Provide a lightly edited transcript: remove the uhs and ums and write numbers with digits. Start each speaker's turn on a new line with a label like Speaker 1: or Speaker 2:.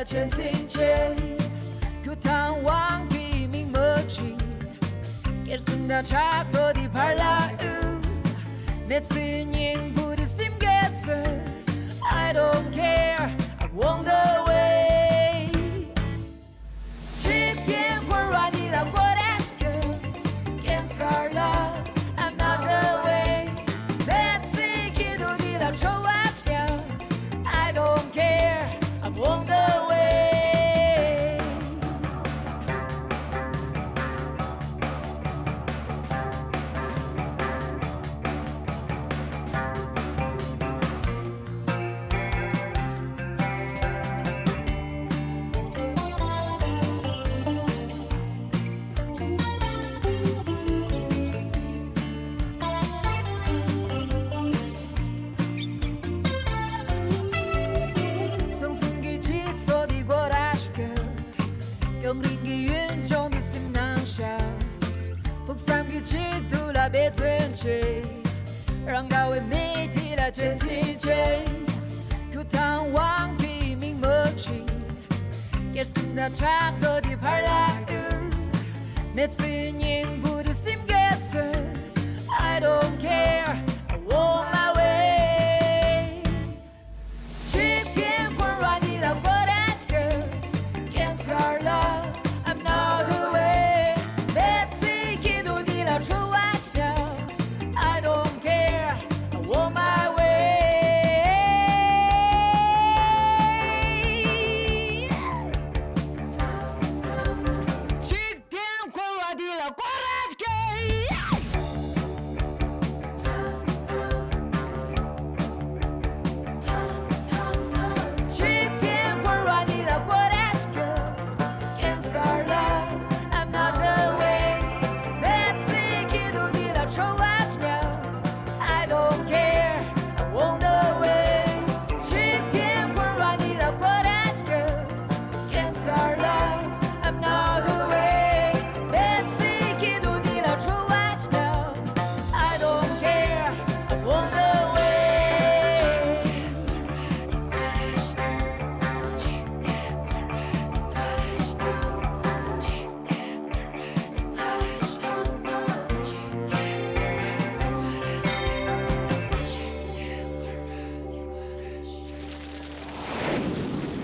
Speaker 1: 全世界，求探望地名默契，给生的差不的牌来乌，每次宁不的心给醉 ，I don't care, I want the way。今天混乱的让过的是个 Against our love, I'm not the way。每次基督的让抽完笑 ，I don't care, I want the way。别尊吹，让高位媒体来全世界，求探望地名默契，给生的差不的牌来每次宁不的心给醉 ，I don't